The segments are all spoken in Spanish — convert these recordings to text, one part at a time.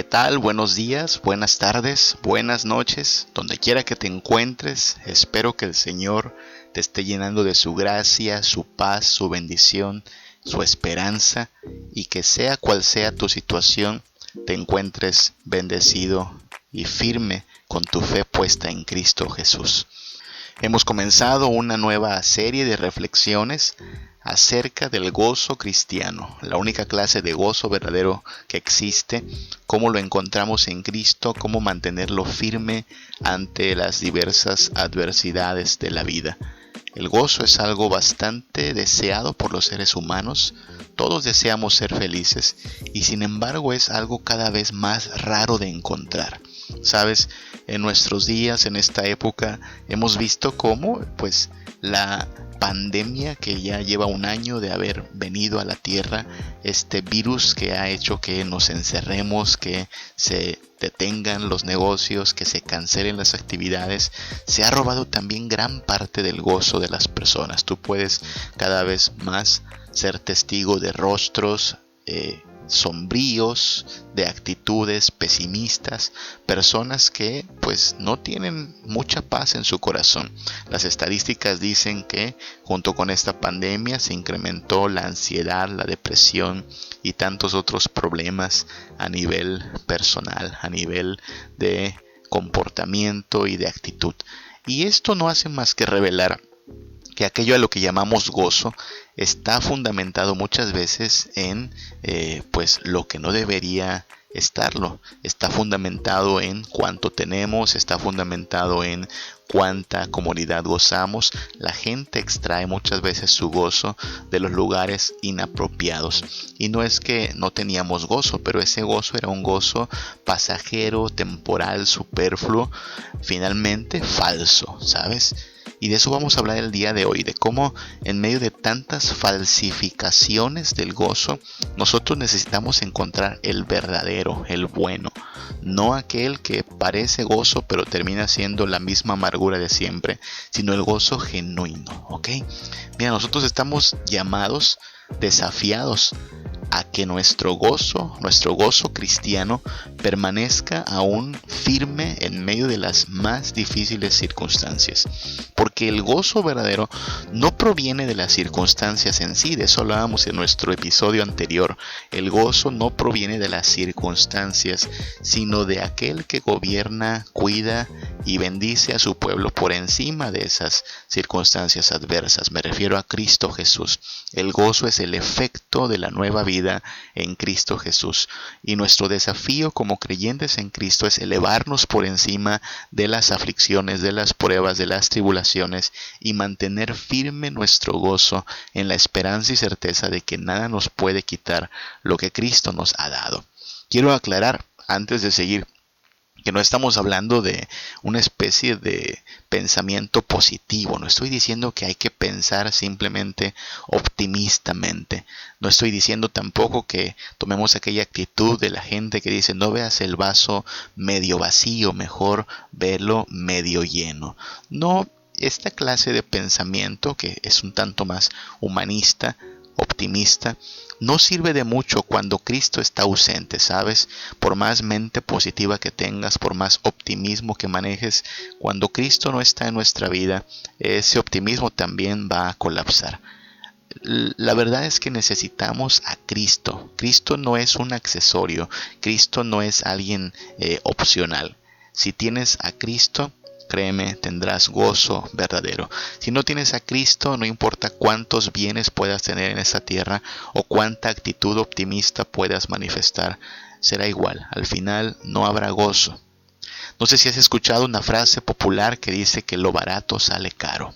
¿Qué tal? Buenos días, buenas tardes, buenas noches, donde quiera que te encuentres. Espero que el Señor te esté llenando de su gracia, su paz, su bendición, su esperanza, y que sea cual sea tu situación, te encuentres bendecido y firme con tu fe puesta en Cristo Jesús. Hemos comenzado una nueva serie de reflexiones acerca del gozo cristiano, la única clase de gozo verdadero que existe, cómo lo encontramos en Cristo, cómo mantenerlo firme ante las diversas adversidades de la vida. El gozo es algo bastante deseado por los seres humanos. Todos deseamos ser felices y sin embargo es algo cada vez más raro de encontrar. Sabes, en nuestros días, en esta época, hemos visto cómo la pandemia que ya lleva un año de haber venido a la tierra, este virus que ha hecho que nos encerremos, que se detengan los negocios, que se cancelen las actividades, se ha robado también gran parte del gozo de las personas. Tú puedes cada vez más ser testigo de rostros sombríos, de actitudes pesimistas, personas que no tienen mucha paz en su corazón. Las estadísticas dicen que junto con esta pandemia se incrementó la ansiedad, la depresión y tantos otros problemas a nivel personal, a nivel de comportamiento y de actitud. Y esto no hace más que revelar que aquello a lo que llamamos gozo está fundamentado muchas veces en lo que no debería estarlo. Está fundamentado en cuánto tenemos, está fundamentado en cuánta comodidad gozamos. La gente extrae muchas veces su gozo de los lugares inapropiados. Y no es que no teníamos gozo, pero ese gozo era un gozo pasajero, temporal, superfluo, finalmente falso, ¿sabes? Y de eso vamos a hablar el día de hoy, de cómo en medio de tantas falsificaciones del gozo, nosotros necesitamos encontrar el verdadero, el bueno, no aquel que parece gozo pero termina siendo la misma amargura de siempre, sino el gozo genuino, ¿ok? Mira, nosotros estamos llamados, desafiados a que nuestro gozo cristiano permanezca aún firme en medio de las más difíciles circunstancias. Porque el gozo verdadero no proviene de las circunstancias en sí, de eso hablábamos en nuestro episodio anterior. El gozo no proviene de las circunstancias, sino de aquel que gobierna, cuida y bendice a su pueblo por encima de esas circunstancias adversas. Me refiero a Cristo Jesús. El gozo es el efecto de la nueva vida en Cristo Jesús, y nuestro desafío como creyentes en Cristo es elevarnos por encima de las aflicciones, de las pruebas, de las tribulaciones, y mantener firme nuestro gozo en la esperanza y certeza de que nada nos puede quitar lo que Cristo nos ha dado. Quiero aclarar antes de seguir que no estamos hablando de una especie de pensamiento positivo. No estoy diciendo que hay que pensar simplemente optimistamente. No estoy diciendo tampoco que tomemos aquella actitud de la gente que dice no veas el vaso medio vacío, mejor verlo medio lleno. No, esta clase de pensamiento, que es un tanto más humanista, optimista, no sirve de mucho cuando Cristo está ausente, ¿sabes? Por más mente positiva que tengas, por más optimismo que manejes, cuando Cristo no está en nuestra vida, ese optimismo también va a colapsar. La verdad es que necesitamos a Cristo. Cristo no es un accesorio, Cristo no es alguien opcional. Si tienes a Cristo, créeme, tendrás gozo verdadero. Si no tienes a Cristo, no importa cuántos bienes puedas tener en esta tierra o cuánta actitud optimista puedas manifestar, será igual. Al final no habrá gozo. No sé si has escuchado una frase popular que dice que lo barato sale caro.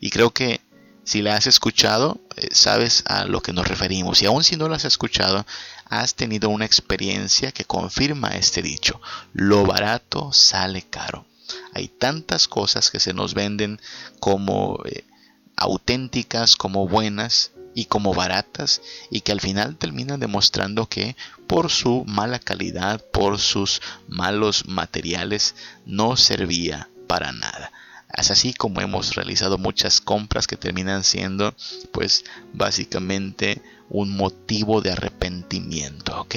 Y creo que si la has escuchado, sabes a lo que nos referimos. Y aun si no la has escuchado, has tenido una experiencia que confirma este dicho. Lo barato sale caro. Hay tantas cosas que se nos venden como auténticas, como buenas y como baratas, y que al final terminan demostrando que por su mala calidad, por sus malos materiales, no servía para nada. Es así como hemos realizado muchas compras que terminan siendo básicamente un motivo de arrepentimiento, ¿ok?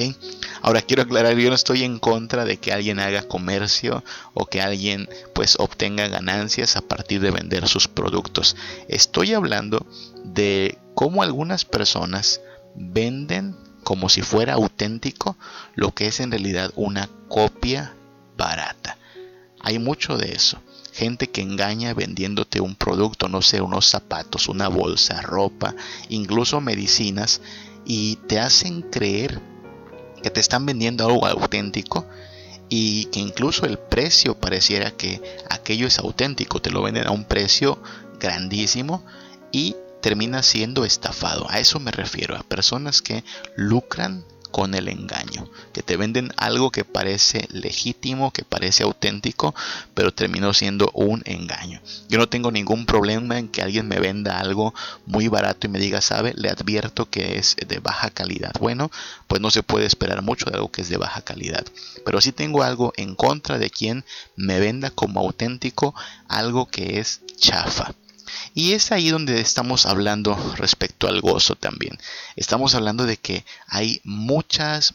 Ahora quiero aclarar, yo no estoy en contra de que alguien haga comercio o que alguien pues obtenga ganancias a partir de vender sus productos. Estoy hablando de cómo algunas personas venden como si fuera auténtico lo que es en realidad una copia barata. Hay mucho de eso. Gente que engaña vendiéndote un producto, no sé, unos zapatos, una bolsa, ropa, incluso medicinas, y te hacen creer que te están vendiendo algo auténtico y que incluso el precio pareciera que aquello es auténtico. Te lo venden a un precio grandísimo y termina siendo estafado. A eso me refiero, a personas que lucran con el engaño, que te venden algo que parece legítimo, que parece auténtico, pero terminó siendo un engaño. Yo no tengo ningún problema en que alguien me venda algo muy barato y me diga, sabe, le advierto que es de baja calidad. Bueno, pues no se puede esperar mucho de algo que es de baja calidad, pero sí tengo algo en contra de quien me venda como auténtico algo que es chafa. Y es ahí donde estamos hablando respecto al gozo también. Estamos hablando de que hay muchas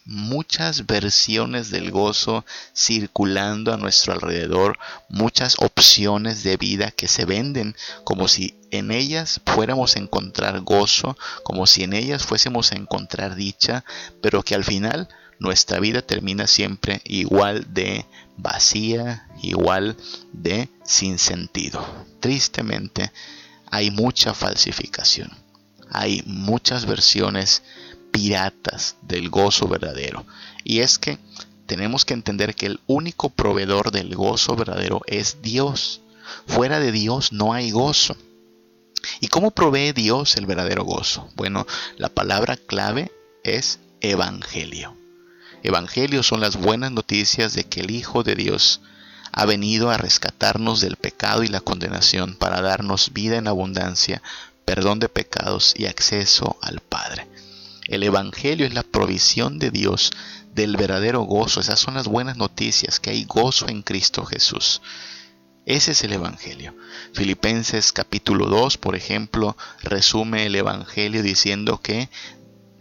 versiones del gozo circulando a nuestro alrededor, muchas opciones de vida que se venden como si en ellas fuéramos a encontrar gozo, como si en ellas fuésemos a encontrar dicha, pero que al final nuestra vida termina siempre igual de vacía, igual de sin sentido. Tristemente, hay mucha falsificación. Hay muchas versiones piratas del gozo verdadero. Y es que tenemos que entender que el único proveedor del gozo verdadero es Dios. Fuera de Dios no hay gozo. ¿Y cómo provee Dios el verdadero gozo? Bueno, la palabra clave es evangelio. Evangelio son las buenas noticias de que el Hijo de Dios ha venido a rescatarnos del pecado y la condenación para darnos vida en abundancia, perdón de pecados y acceso al Padre. El Evangelio es la provisión de Dios del verdadero gozo. Esas son las buenas noticias, que hay gozo en Cristo Jesús. Ese es el Evangelio. Filipenses capítulo 2, por ejemplo, resume el Evangelio diciendo que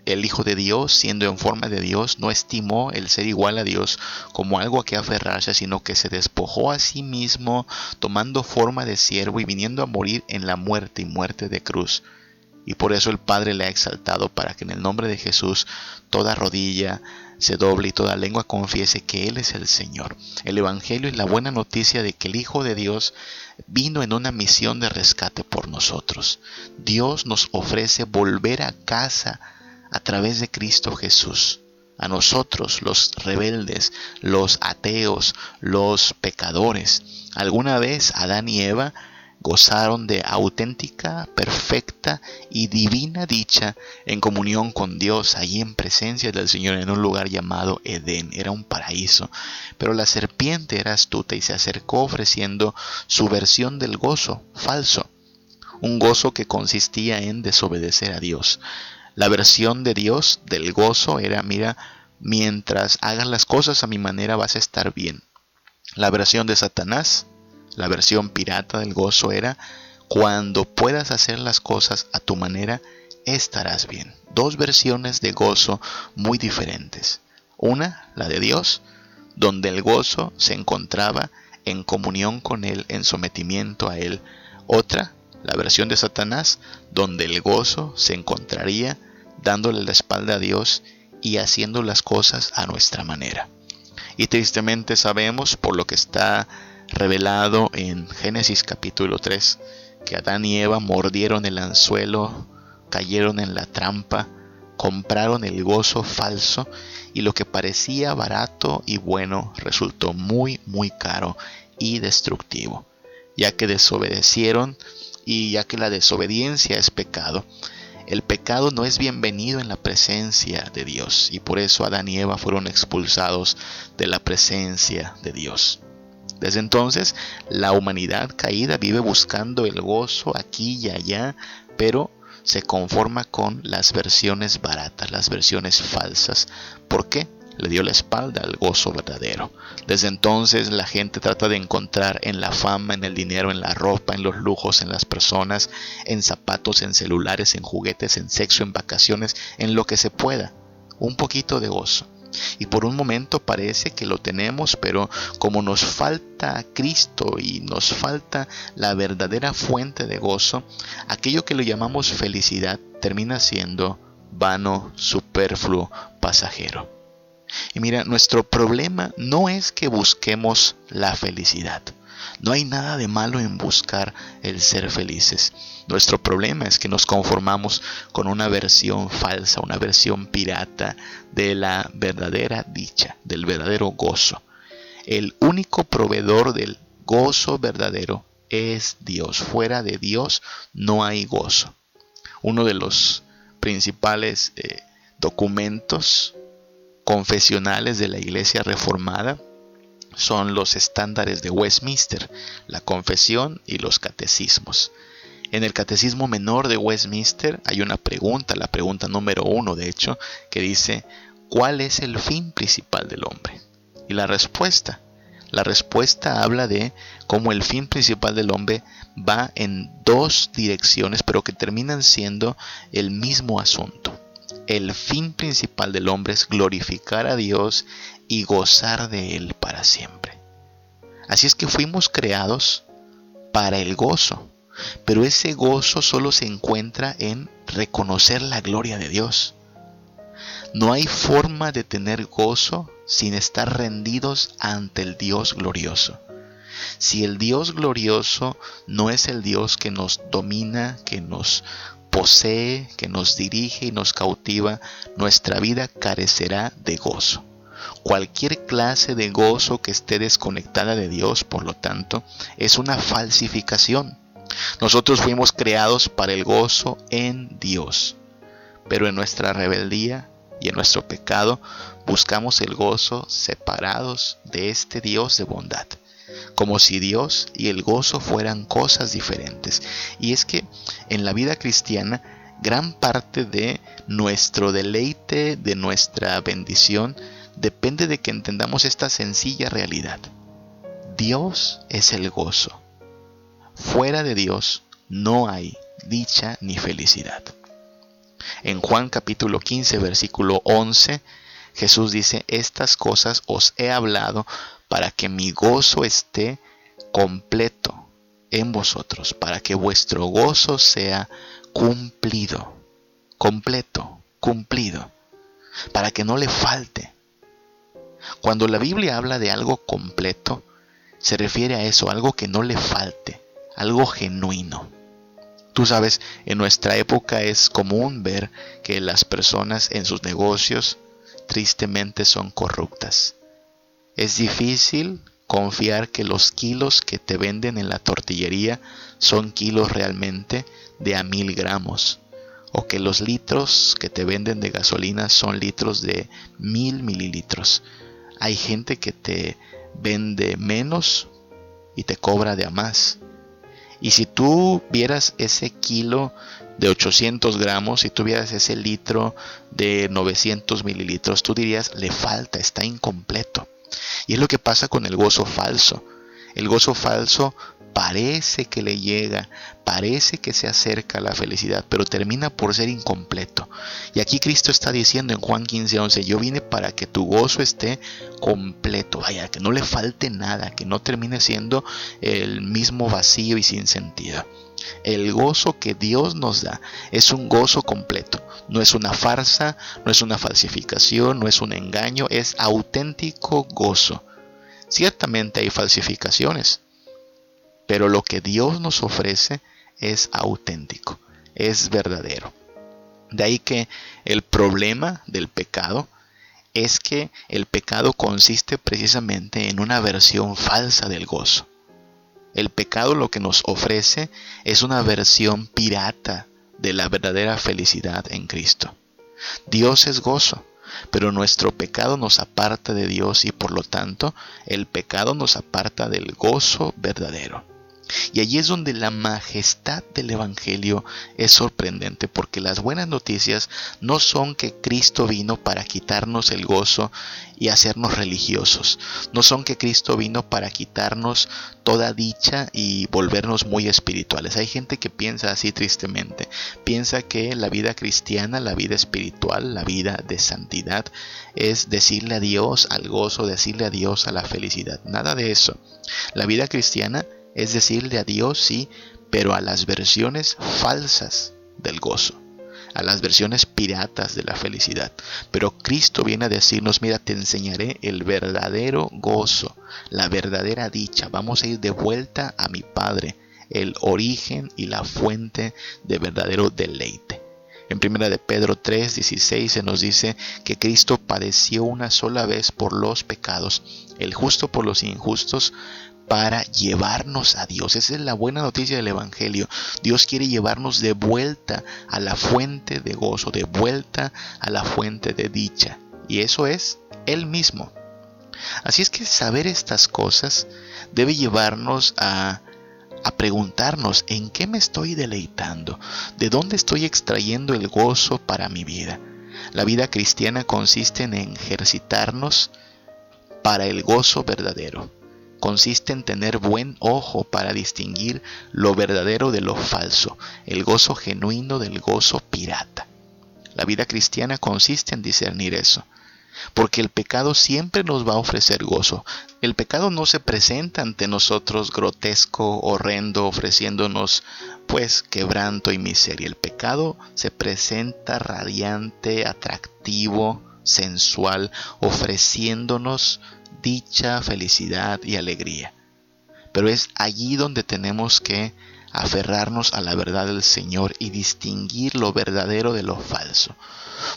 el Hijo de Dios, siendo en forma de Dios, no estimó el ser igual a Dios como algo a que aferrarse, sino que se despojó a sí mismo, tomando forma de siervo y viniendo a morir en la muerte y muerte de cruz. Y por eso el Padre le ha exaltado, para que en el nombre de Jesús toda rodilla se doble y toda lengua confiese que Él es el Señor. El Evangelio es la buena noticia de que el Hijo de Dios vino en una misión de rescate por nosotros. Dios nos ofrece volver a casa a través de Cristo Jesús. A nosotros, los rebeldes, los ateos, los pecadores. Alguna vez Adán y Eva gozaron de auténtica, perfecta y divina dicha en comunión con Dios, allí en presencia del Señor, en un lugar llamado Edén. Era un paraíso. Pero la serpiente era astuta y se acercó ofreciendo su versión del gozo falso. Un gozo que consistía en desobedecer a Dios. La versión de Dios del gozo era, mira, mientras hagas las cosas a mi manera vas a estar bien. La versión de Satanás, la versión pirata del gozo era, cuando puedas hacer las cosas a tu manera, estarás bien. Dos versiones de gozo muy diferentes. Una, la de Dios, donde el gozo se encontraba en comunión con Él, en sometimiento a Él. Otra, la versión de Satanás, donde el gozo se encontraría dándole la espalda a Dios y haciendo las cosas a nuestra manera. Y tristemente sabemos, por lo que está revelado en Génesis capítulo 3, que Adán y Eva mordieron el anzuelo, cayeron en la trampa, compraron el gozo falso y lo que parecía barato y bueno resultó muy caro y destructivo, ya que desobedecieron. Y ya que la desobediencia es pecado, el pecado no es bienvenido en la presencia de Dios. Y por eso Adán y Eva fueron expulsados de la presencia de Dios. Desde entonces, la humanidad caída vive buscando el gozo aquí y allá, pero se conforma con las versiones baratas, las versiones falsas. ¿Por qué? le dio la espalda al gozo verdadero. Desde entonces la gente trata de encontrar en la fama, en el dinero, en la ropa, en los lujos, en las personas, en zapatos, en celulares, en juguetes, en sexo, en vacaciones, en lo que se pueda, un poquito de gozo. Y por un momento parece que lo tenemos, pero como nos falta Cristo y nos falta la verdadera fuente de gozo, aquello que lo llamamos felicidad termina siendo vano, superfluo, pasajero. Y mira, nuestro problema no es que busquemos la felicidad. No hay nada de malo en buscar el ser felices. Nuestro problema es que nos conformamos con una versión falsa, una versión pirata de la verdadera dicha, del verdadero gozo. El único proveedor del gozo verdadero es Dios. Fuera de Dios no hay gozo. Uno de los principales documentos confesionales de la Iglesia Reformada son los estándares de Westminster, la confesión y los catecismos. En el Catecismo Menor de Westminster hay una pregunta, la pregunta número 1 de hecho, que dice: ¿cuál es el fin principal del hombre? Y la respuesta habla de cómo el fin principal del hombre va en dos direcciones, pero que terminan siendo el mismo asunto. El fin principal del hombre es glorificar a Dios y gozar de Él para siempre. Así es que fuimos creados para el gozo, pero ese gozo solo se encuentra en reconocer la gloria de Dios. No hay forma de tener gozo sin estar rendidos ante el Dios glorioso. Si el Dios glorioso no es el Dios que nos domina, que nos posee, que nos dirige y nos cautiva, nuestra vida carecerá de gozo. Cualquier clase de gozo que esté desconectada de Dios, por lo tanto, es una falsificación. Nosotros fuimos creados para el gozo en Dios, pero en nuestra rebeldía y en nuestro pecado buscamos el gozo separados de este Dios de bondad, como si Dios y el gozo fueran cosas diferentes. Y es que en la vida cristiana, gran parte de nuestro deleite, de nuestra bendición, depende de que entendamos esta sencilla realidad. Dios es el gozo. Fuera de Dios no hay dicha ni felicidad. En Juan capítulo 15, versículo 11, Jesús dice: estas cosas os he hablado para que mi gozo esté completo en vosotros, para que vuestro gozo sea cumplido, completo, cumplido, para que no le falte. Cuando la Biblia habla de algo completo, se refiere a eso, algo que no le falte, algo genuino. Tú sabes, en nuestra época es común ver que las personas en sus negocios tristemente son corruptas. Es difícil confiar que los kilos que te venden en la tortillería son kilos realmente de a 1000 gramos, o que los litros que te venden de gasolina son litros de 1000 mililitros. Hay gente que te vende menos y te cobra de a más. Y si tú vieras ese kilo de 800 gramos, si tú vieras ese litro de 900 mililitros, tú dirías: le falta, está incompleto. Y es lo que pasa con el gozo falso. El gozo falso parece que le llega, parece que se acerca a la felicidad, pero termina por ser incompleto. Y aquí Cristo está diciendo en Juan 15:11: yo vine para que tu gozo esté completo, vaya, que no le falte nada, que no termine siendo el mismo vacío y sin sentido. El gozo que Dios nos da es un gozo completo. No es una farsa, no es una falsificación, no es un engaño, es auténtico gozo. Ciertamente hay falsificaciones, pero lo que Dios nos ofrece es auténtico, es verdadero. De ahí que el problema del pecado es que el pecado consiste precisamente en una versión falsa del gozo. El pecado lo que nos ofrece es una versión pirata de la verdadera felicidad en Cristo. Dios es gozo, pero nuestro pecado nos aparta de Dios y por lo tanto el pecado nos aparta del gozo verdadero. Y allí es donde la majestad del Evangelio es sorprendente, porque las buenas noticias no son que Cristo vino para quitarnos el gozo y hacernos religiosos. No son que Cristo vino para quitarnos toda dicha y volvernos muy espirituales. Hay gente que piensa así tristemente. Piensa que la vida cristiana, la vida espiritual, la vida de santidad es decirle adiós al gozo, decirle adiós a la felicidad. Nada de eso. La vida cristiana es decirle adiós, sí, pero a las versiones falsas del gozo, a las versiones piratas de la felicidad. Pero Cristo viene a decirnos: mira, te enseñaré el verdadero gozo, la verdadera dicha. Vamos a ir de vuelta a mi Padre, el origen y la fuente de verdadero deleite. En 1 de Pedro 3:16 se nos dice que Cristo padeció una sola vez por los pecados, el justo por los injustos, para llevarnos a Dios. Esa es la buena noticia del Evangelio. Dios quiere llevarnos de vuelta a la fuente de gozo, de vuelta a la fuente de dicha. Y eso es Él mismo. Así es que saber estas cosas debe llevarnos a preguntarnos: ¿en qué me estoy deleitando? ¿De dónde estoy extrayendo el gozo para mi vida? La vida cristiana consiste en ejercitarnos para el gozo verdadero. Consiste en tener buen ojo para distinguir lo verdadero de lo falso, el gozo genuino del gozo pirata. La vida cristiana consiste en discernir eso, porque el pecado siempre nos va a ofrecer gozo. El pecado no se presenta ante nosotros grotesco, horrendo, ofreciéndonos pues quebranto y miseria. El pecado se presenta radiante, atractivo, sensual, ofreciéndonos dicha, felicidad y alegría. Pero es allí donde tenemos que aferrarnos a la verdad del Señor y distinguir lo verdadero de lo falso.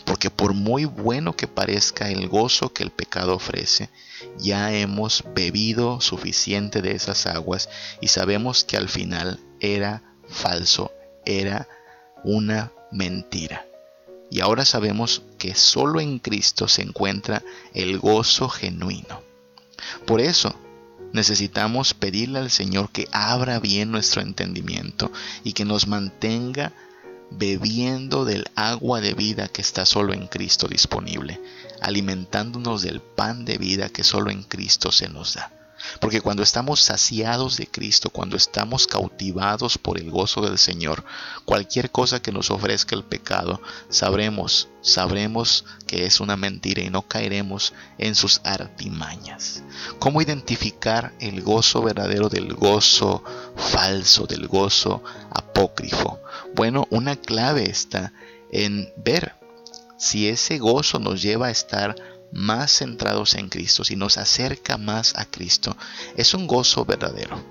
Porque por muy bueno que parezca el gozo que el pecado ofrece, ya hemos bebido suficiente de esas aguas y sabemos que al final era falso, era una mentira. Y ahora sabemos que solo en Cristo se encuentra el gozo genuino. Por eso necesitamos pedirle al Señor que abra bien nuestro entendimiento y que nos mantenga bebiendo del agua de vida que está solo en Cristo disponible, alimentándonos del pan de vida que solo en Cristo se nos da. Porque cuando estamos saciados de Cristo, cuando estamos cautivados por el gozo del Señor, cualquier cosa que nos ofrezca el pecado, sabremos que es una mentira y no caeremos en sus artimañas. ¿Cómo identificar el gozo verdadero del gozo falso, del gozo apócrifo? Bueno, una clave está en ver si ese gozo nos lleva a estar más centrados en Cristo, si nos acerca más a Cristo. Es un gozo verdadero,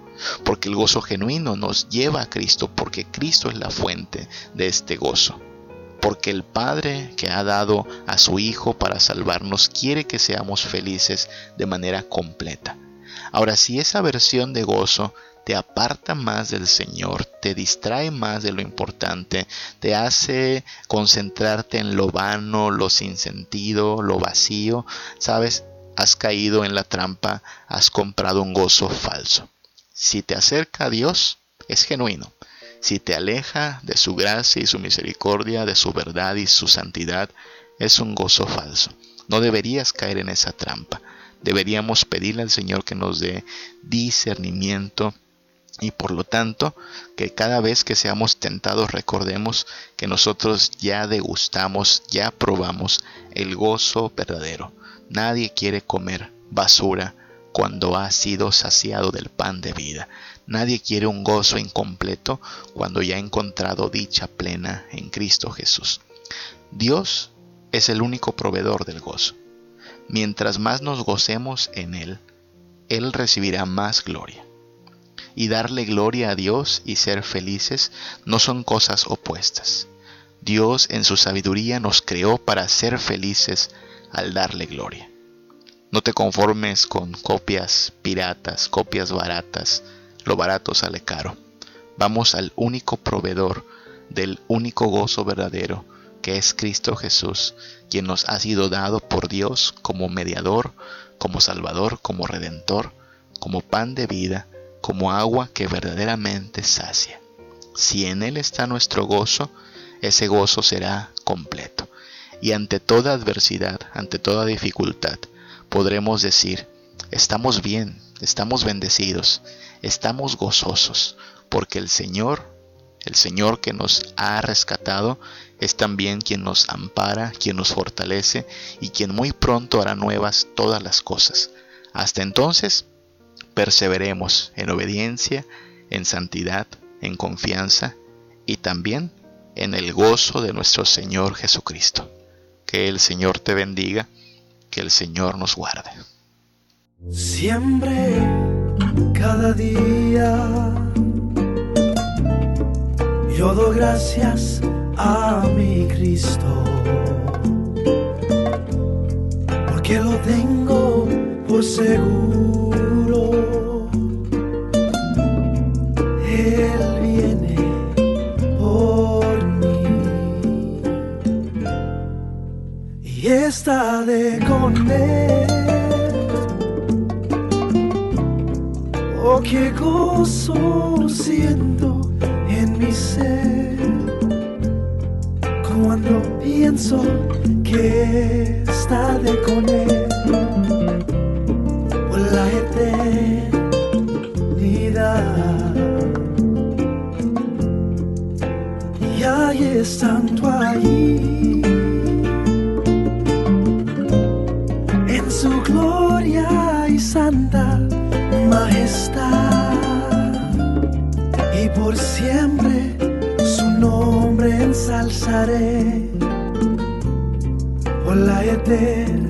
porque el gozo genuino nos lleva a Cristo, porque Cristo es la fuente de este gozo, porque el Padre que ha dado a su Hijo para salvarnos quiere que seamos felices de manera completa. Ahora, si esa versión de gozo te aparta más del Señor, te distrae más de lo importante, te hace concentrarte en lo vano, lo sin sentido, lo vacío, sabes, has caído en la trampa, has comprado un gozo falso. Si te acerca a Dios, es genuino. Si te aleja de su gracia y su misericordia, de su verdad y su santidad, es un gozo falso. No deberías caer en esa trampa. Deberíamos pedirle al Señor que nos dé discernimiento y por lo tanto que cada vez que seamos tentados recordemos que nosotros ya degustamos, ya probamos el gozo verdadero. Nadie quiere comer basura cuando ha sido saciado del pan de vida. Nadie quiere un gozo incompleto cuando ya ha encontrado dicha plena en Cristo Jesús. Dios es el único proveedor del gozo. Mientras más nos gocemos en Él, Él recibirá más gloria. Y darle gloria a Dios y ser felices no son cosas opuestas. Dios en su sabiduría nos creó para ser felices al darle gloria. No te conformes con copias piratas, copias baratas. Lo barato sale caro. Vamos al único proveedor del único gozo verdadero, que es Cristo Jesús, quien nos ha sido dado por Dios como mediador, como salvador, como redentor, como pan de vida, como agua que verdaderamente sacia. Si en Él está nuestro gozo, ese gozo será completo. Y ante toda adversidad, ante toda dificultad, podremos decir, estamos bien, estamos bendecidos, estamos gozosos, porque el Señor que nos ha rescatado, es también quien nos ampara, quien nos fortalece y quien muy pronto hará nuevas todas las cosas. Hasta entonces, perseveremos en obediencia, en santidad, en confianza y también en el gozo de nuestro Señor Jesucristo. Que el Señor te bendiga, que el Señor nos guarde. Siempre, cada día, yo doy gracias a mi Cristo, porque lo tengo por seguro. Él viene por mí y estaré con Él. Oh, qué gozo siento en mi ser cuando pienso que estaré con Él por la eternidad. Y ahí estando allí en su gloria y santa majestad, y por siempre su nombre ensalzaré por la eternidad.